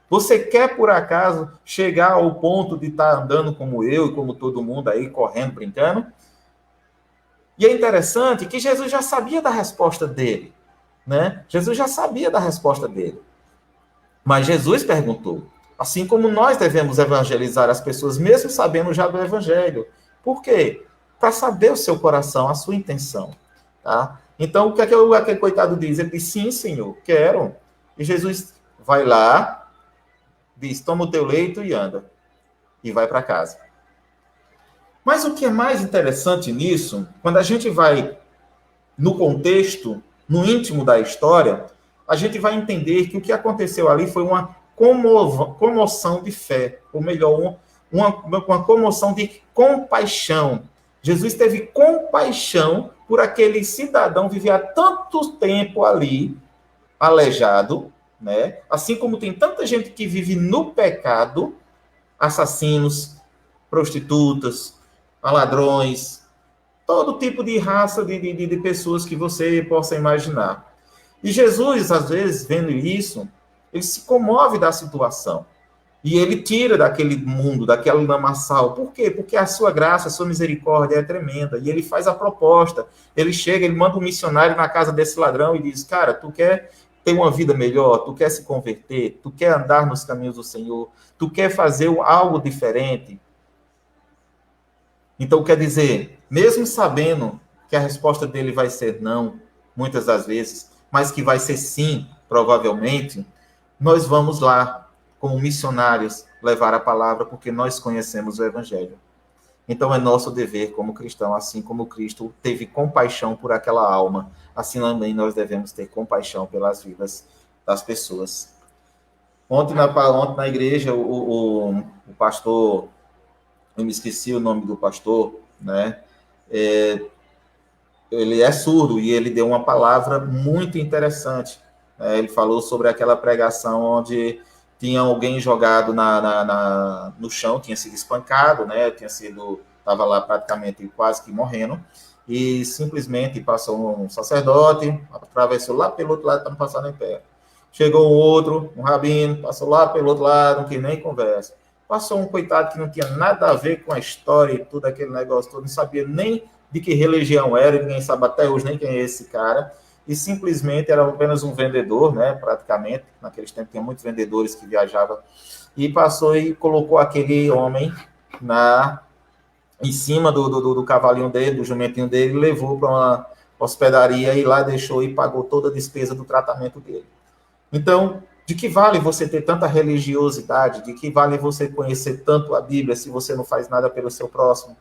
Você quer, por acaso, chegar ao ponto de estar andando como eu e como todo mundo aí, correndo, brincando? E é interessante que Jesus já sabia da resposta dele, né? Jesus já sabia da resposta dele. Mas Jesus perguntou. Assim como nós devemos evangelizar as pessoas, mesmo sabendo já do evangelho. Por quê? Para saber o seu coração, a sua intenção. Tá? Então, o que aquele coitado diz? Ele diz, sim, Senhor, quero. E Jesus vai lá, diz, toma o teu leito e anda. E vai para casa. Mas o que é mais interessante nisso, quando a gente vai no contexto, no íntimo da história, a gente vai entender que o que aconteceu ali foi uma comoção de fé, ou melhor, uma comoção de compaixão. Jesus teve compaixão por aquele cidadão que vivia há tanto tempo ali, aleijado, né? Assim como tem tanta gente que vive no pecado, assassinos, prostitutas, ladrões, todo tipo de raça de pessoas que você possa imaginar. E Jesus, às vezes, vendo isso, ele se comove da situação. E ele tira daquele mundo, daquele lamaçal. Por quê? Porque a sua graça, a sua misericórdia é tremenda. E ele faz a proposta. Ele chega, ele manda um missionário na casa desse ladrão e diz, cara, tu quer ter uma vida melhor? Tu quer se converter? Tu quer andar nos caminhos do Senhor? Tu quer fazer algo diferente? Então, quer dizer, mesmo sabendo que a resposta dele vai ser não, muitas das vezes, mas que vai ser sim, provavelmente, nós vamos lá, como missionários, levar a palavra, porque nós conhecemos o Evangelho. Então, é nosso dever como cristão, assim como Cristo teve compaixão por aquela alma, assim também nós devemos ter compaixão pelas vidas das pessoas. Ontem na igreja, o pastor, eu me esqueci o nome do pastor, né? Ele é surdo e ele deu uma palavra muito interessante. Ele falou sobre aquela pregação onde tinha alguém jogado no chão, tinha sido espancado, né? Estava lá praticamente quase que morrendo, e simplesmente passou um sacerdote, atravessou lá pelo outro lado para não passar nem perto. Chegou um outro, um rabino, passou lá pelo outro lado, não quis nem conversa. Passou um coitado que não tinha nada a ver com a história e tudo aquele negócio todo, não sabia nem de que religião era, ninguém sabe até hoje nem quem é esse cara, e simplesmente era apenas um vendedor, né, praticamente, naqueles tempos tinha muitos vendedores que viajavam, e passou e colocou aquele homem em cima do cavalinho dele, do jumentinho dele, levou para uma hospedaria e lá deixou e pagou toda a despesa do tratamento dele. Então, de que vale você ter tanta religiosidade? De que vale você conhecer tanto a Bíblia se você não faz nada pelo seu próximo?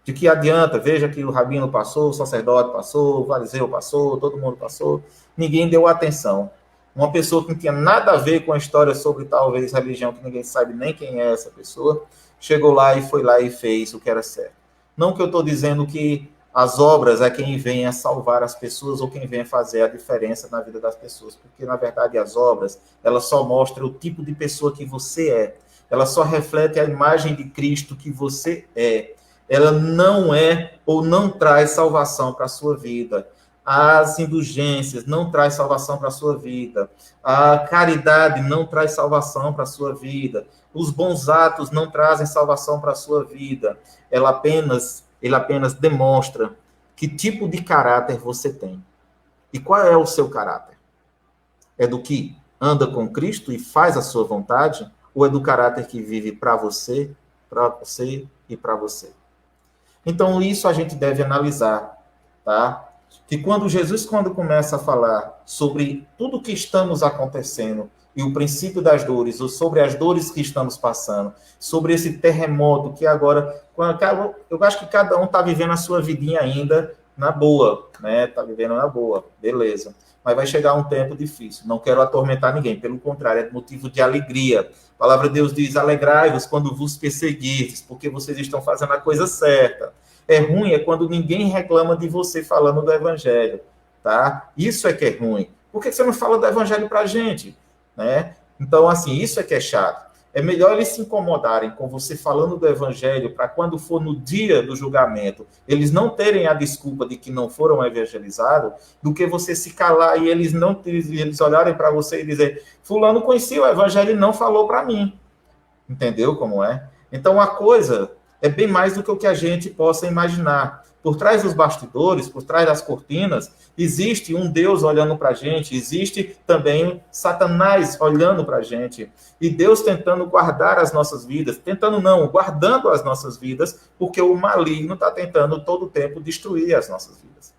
De que adianta? Veja que o rabino passou, o sacerdote passou, o fariseu passou, todo mundo passou, ninguém deu atenção. Uma pessoa que não tinha nada a ver com a história sobre talvez religião, que ninguém sabe nem quem é essa pessoa, chegou lá e foi lá e fez o que era certo. Não que eu estou dizendo que as obras é quem vem a salvar as pessoas ou quem vem a fazer a diferença na vida das pessoas, porque, na verdade, as obras, elas só mostram o tipo de pessoa que você é. Ela só reflete a imagem de Cristo que você é. Ela não é ou não traz salvação para a sua vida. As indulgências não traz salvação para a sua vida. A caridade não traz salvação para a sua vida. Os bons atos não trazem salvação para a sua vida. Ele apenas demonstra que tipo de caráter você tem. E qual é o seu caráter? É do que anda com Cristo e faz a sua vontade? Ou é do caráter que vive para você e para você? Então, isso a gente deve analisar, tá? Que quando Jesus começa a falar sobre tudo que estamos acontecendo e o princípio das dores, ou sobre as dores que estamos passando, sobre esse terremoto que agora, eu acho que cada um está vivendo a sua vidinha ainda na boa, né? Está vivendo na boa, beleza. Mas vai chegar um tempo difícil. Não quero atormentar ninguém, pelo contrário, é motivo de alegria. A palavra de Deus diz: alegrai-vos quando vos perseguirdes, porque vocês estão fazendo a coisa certa. É ruim é quando ninguém reclama de você falando do evangelho, tá? Isso é que é ruim. Por que você não fala do evangelho pra gente, né? Então, assim, isso é que é chato. É melhor eles se incomodarem com você falando do evangelho para quando for no dia do julgamento, eles não terem a desculpa de que não foram evangelizados, do que você se calar e eles olharem para você e dizer: fulano conhecia o evangelho e não falou para mim. Entendeu como é? Então, a coisa é bem mais do que o que a gente possa imaginar. Por trás dos bastidores, por trás das cortinas, existe um Deus olhando para a gente, existe também Satanás olhando para a gente, e Deus tentando guardar as nossas vidas, tentando não, guardando as nossas vidas, porque o maligno está tentando todo o tempo destruir as nossas vidas.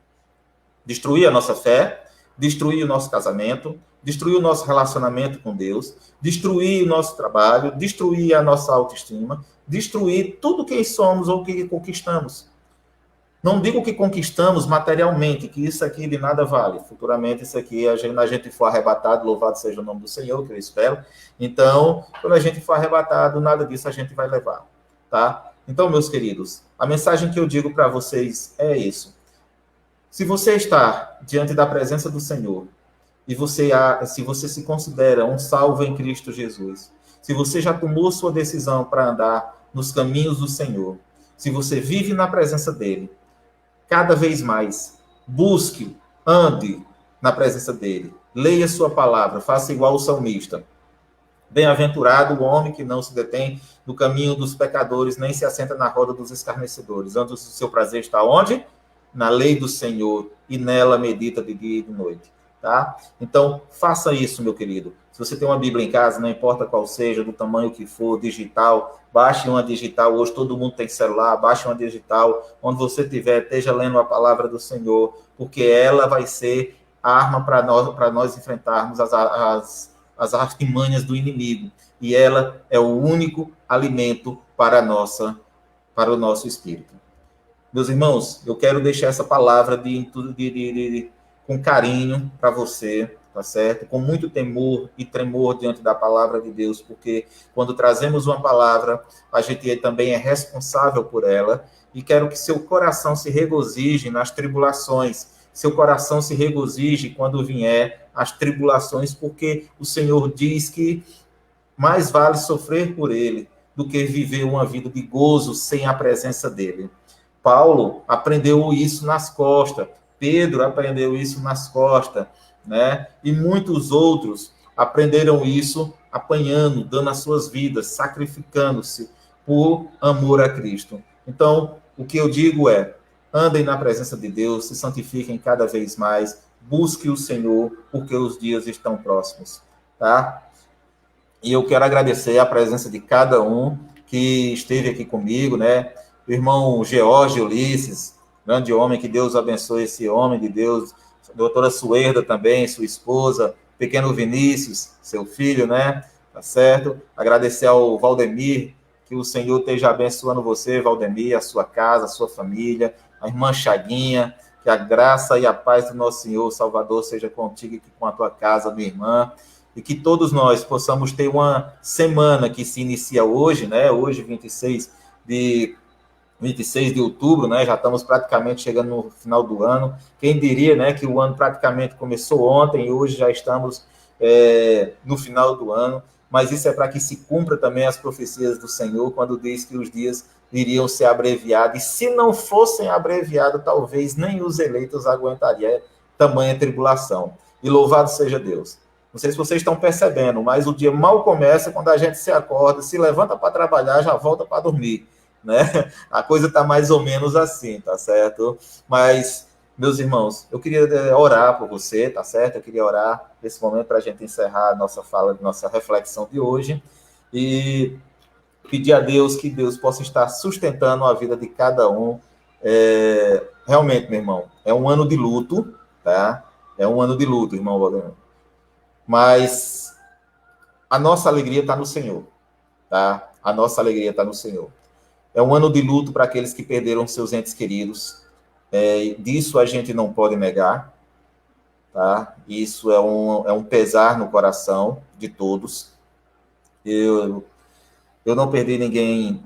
Destruir a nossa fé, destruir o nosso casamento, destruir o nosso relacionamento com Deus, destruir o nosso trabalho, destruir a nossa autoestima, destruir tudo quem somos ou que conquistamos. Não digo que conquistamos materialmente, que isso aqui de nada vale. Futuramente, isso aqui, a gente for arrebatado, louvado seja o nome do Senhor, que eu espero. Então, quando a gente for arrebatado, nada disso a gente vai levar, tá? Então, meus queridos, a mensagem que eu digo para vocês é isso. Se você está diante da presença do Senhor, e se você se considera um salvo em Cristo Jesus, se você já tomou sua decisão para andar nos caminhos do Senhor, se você vive na presença dele, cada vez mais, busque, ande na presença dele, leia sua palavra, faça igual o salmista. Bem-aventurado o homem que não se detém no caminho dos pecadores, nem se assenta na roda dos escarnecedores. Antes o seu prazer está onde? Na lei do Senhor, e nela medita de dia e de noite. Tá? Então, faça isso, meu querido. Se você tem uma Bíblia em casa, não importa qual seja, do tamanho que for, digital, baixe uma digital. Hoje todo mundo tem celular, baixe uma digital. Onde você estiver, esteja lendo a palavra do Senhor, porque ela vai ser a arma para nós enfrentarmos as artimanhas do inimigo. E ela é o único alimento para o nosso espírito. Meus irmãos, eu quero deixar essa palavra com carinho para você, tá certo? Com muito temor e tremor diante da palavra de Deus, porque quando trazemos uma palavra, a gente também é responsável por ela, e quero que seu coração se regozije nas tribulações, seu coração se regozije quando vier as tribulações, porque o Senhor diz que mais vale sofrer por ele do que viver uma vida de gozo sem a presença dele. Paulo aprendeu isso nas costas, Pedro aprendeu isso nas costas, né? E muitos outros aprenderam isso apanhando, dando as suas vidas, sacrificando-se por amor a Cristo. Então, o que eu digo é: andem na presença de Deus, se santifiquem cada vez mais, busque o Senhor, porque os dias estão próximos, tá? E eu quero agradecer a presença de cada um que esteve aqui comigo, né? O irmão George Ulisses, grande homem, que Deus abençoe esse homem de Deus. A doutora Suerda também, sua esposa. Pequeno Vinícius, seu filho, né? Tá certo? Agradecer ao Valdemir, que o Senhor esteja abençoando você, Valdemir, a sua casa, a sua família. A irmã Chaguinha, que a graça e a paz do nosso Senhor Salvador seja contigo e com a tua casa, minha irmã. E que todos nós possamos ter uma semana que se inicia hoje, né? Hoje, 26 de outubro, né? Já estamos praticamente chegando no final do ano. Quem diria, né, que o ano praticamente começou ontem e hoje já estamos no final do ano. Mas isso é para que se cumpra também as profecias do Senhor, quando diz que os dias iriam ser abreviados. E se não fossem abreviados, talvez nem os eleitos aguentariam tamanha tribulação. E louvado seja Deus. Não sei se vocês estão percebendo, mas o dia mal começa quando a gente se acorda, se levanta para trabalhar, já volta para dormir, né? A coisa está mais ou menos assim, tá certo? Mas, meus irmãos, eu queria orar por você, tá certo? Eu queria orar nesse momento para a gente encerrar a nossa fala, nossa reflexão de hoje e pedir a Deus que Deus possa estar sustentando a vida de cada um. Realmente, meu irmão, é um ano de luto, tá? É um ano de luto, irmão Valdemir. Mas a nossa alegria está no Senhor, tá? A nossa alegria está no Senhor. É um ano de luto para aqueles que perderam seus entes queridos. Disso a gente não pode negar, tá? Isso é um pesar no coração de todos. Eu não perdi ninguém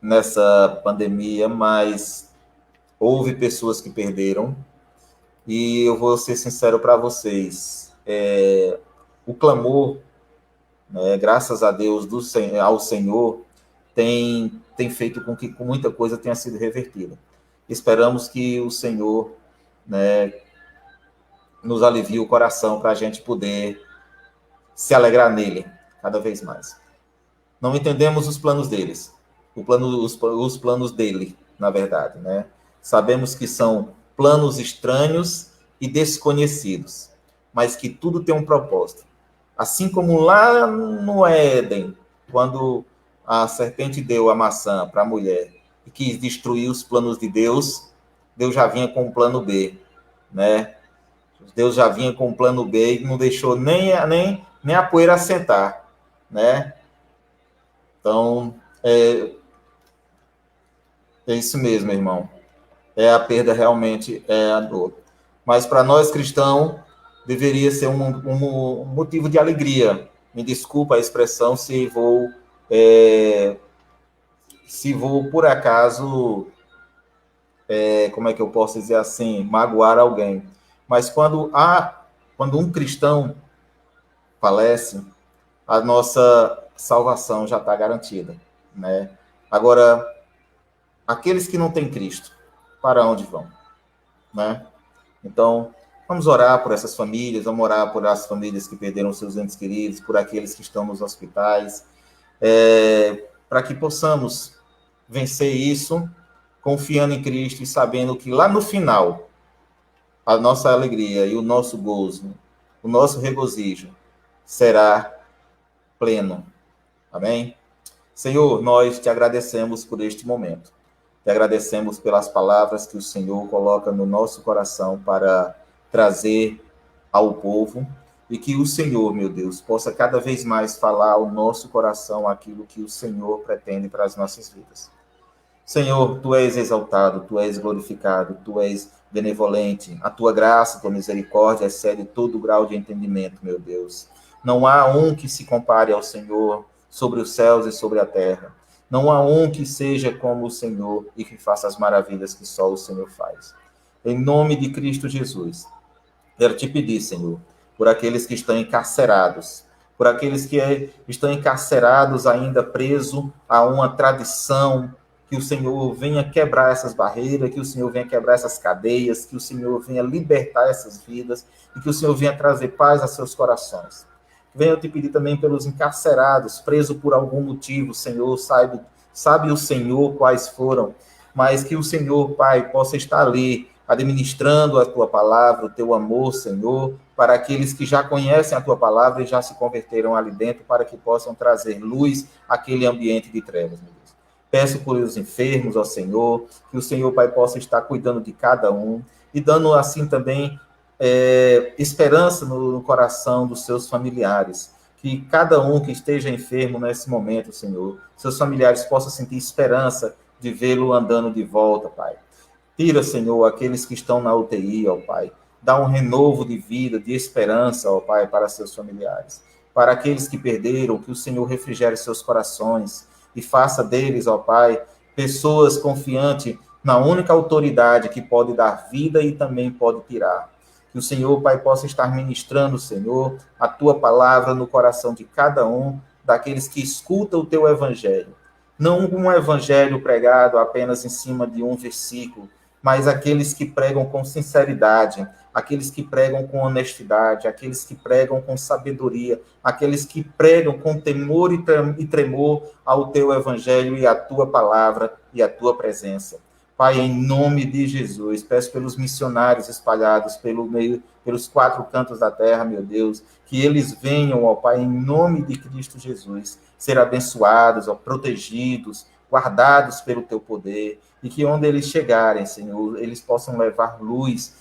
nessa pandemia, mas houve pessoas que perderam. E eu vou ser sincero para vocês. O clamor, né, graças a Deus, ao Senhor, tem feito com que muita coisa tenha sido revertida. Esperamos que o Senhor, né, nos alivie o coração para a gente poder se alegrar nele cada vez mais. Não entendemos os planos deles, os planos dele, na verdade, né? Sabemos que são planos estranhos e desconhecidos, mas que tudo tem um propósito. Assim como lá no Éden, quando a serpente deu a maçã para a mulher e quis destruir os planos de Deus, Deus já vinha com o plano B, né? Deus já vinha com o plano B e não deixou nem a poeira assentar, né? Então, é isso mesmo, irmão. A perda realmente é a dor. Mas para nós cristãos, deveria ser um motivo de alegria. Me desculpa a expressão se vou por acaso, como é que eu posso dizer assim, magoar alguém. Mas quando um cristão falece, a nossa salvação já está garantida, né? Agora, aqueles que não têm Cristo, para onde vão, né? Então, vamos orar por essas famílias, vamos orar por as famílias que perderam seus entes queridos, por aqueles que estão nos hospitais, para que possamos vencer isso, confiando em Cristo e sabendo que lá no final, a nossa alegria e o nosso gozo, o nosso regozijo será pleno. Amém? Senhor, nós te agradecemos por este momento. Te agradecemos pelas palavras que o Senhor coloca no nosso coração para trazer ao povo e que o Senhor, meu Deus, possa cada vez mais falar ao nosso coração aquilo que o Senhor pretende para as nossas vidas. Senhor, tu és exaltado, tu és glorificado, tu és benevolente. A tua graça, tua misericórdia excede todo grau de entendimento, meu Deus. Não há um que se compare ao Senhor sobre os céus e sobre a terra. Não há um que seja como o Senhor e que faça as maravilhas que só o Senhor faz. Em nome de Cristo Jesus, quero te pedir, Senhor, por aqueles que estão encarcerados, por aqueles que estão encarcerados ainda, presos a uma tradição, que o Senhor venha quebrar essas barreiras, que o Senhor venha quebrar essas cadeias, que o Senhor venha libertar essas vidas e que o Senhor venha trazer paz a seus corações. Venho te pedir também pelos encarcerados, presos por algum motivo, Senhor, sabe o Senhor quais foram, mas que o Senhor, Pai, possa estar ali administrando a tua palavra, o teu amor, Senhor, para aqueles que já conhecem a tua palavra e já se converteram ali dentro, para que possam trazer luz àquele ambiente de trevas, meu Deus. Peço por os enfermos, ó Senhor, que o Senhor, Pai, possa estar cuidando de cada um e dando assim também esperança no coração dos seus familiares. Que cada um que esteja enfermo nesse momento, Senhor, seus familiares possam sentir esperança de vê-lo andando de volta, Pai. Tira, Senhor, aqueles que estão na UTI, ó Pai. Dá um renovo de vida, de esperança, ó Pai, para seus familiares. Para aqueles que perderam, que o Senhor refrigere seus corações e faça deles, ó Pai, pessoas confiantes na única autoridade que pode dar vida e também pode tirar. Que o Senhor, Pai, possa estar ministrando, Senhor, a tua palavra no coração de cada um daqueles que escutam o teu evangelho. Não um evangelho pregado apenas em cima de um versículo, mas aqueles que pregam com sinceridade, aqueles que pregam com honestidade, aqueles que pregam com sabedoria, aqueles que pregam com temor e tremor ao teu evangelho e à tua palavra e à tua presença. Pai, em nome de Jesus, peço pelos missionários espalhados pelos 4 cantos da terra, meu Deus, que eles venham, ó Pai, em nome de Cristo Jesus, ser abençoados, ó, protegidos, guardados pelo teu poder, e que onde eles chegarem, Senhor, eles possam levar luz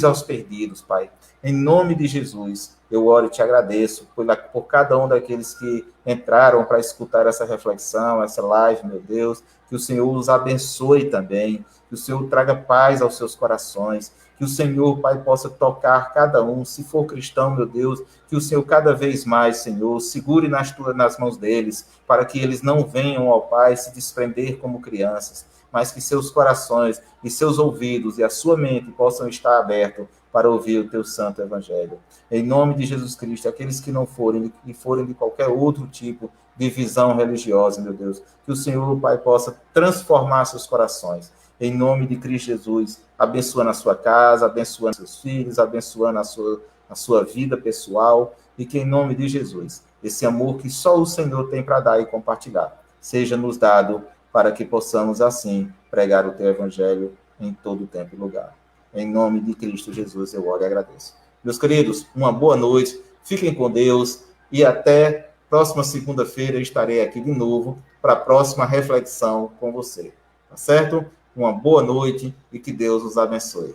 aos perdidos, Pai. Em nome de Jesus, eu oro e te agradeço por cada um daqueles que entraram para escutar essa reflexão, essa live, meu Deus, que o Senhor os abençoe também, que o Senhor traga paz aos seus corações, que o Senhor, Pai, possa tocar cada um, se for cristão, meu Deus, que o Senhor cada vez mais, Senhor, segure nas mãos deles, para que eles não venham, ó Pai, se desprender como crianças, mas que seus corações e seus ouvidos e a sua mente possam estar abertos para ouvir o teu santo evangelho. Em nome de Jesus Cristo, aqueles que não forem e forem de qualquer outro tipo de visão religiosa, meu Deus, que o Senhor, Pai, possa transformar seus corações. Em nome de Cristo Jesus, abençoando a sua casa, abençoando seus filhos, abençoando a sua vida pessoal, e que em nome de Jesus, esse amor que só o Senhor tem para dar e compartilhar, seja nos dado para que possamos assim pregar o teu evangelho em todo tempo e lugar. Em nome de Cristo Jesus, eu oro e agradeço. Meus queridos, uma boa noite, fiquem com Deus e até próxima segunda-feira eu estarei aqui de novo para a próxima reflexão com você. Tá certo? Uma boa noite e que Deus os abençoe.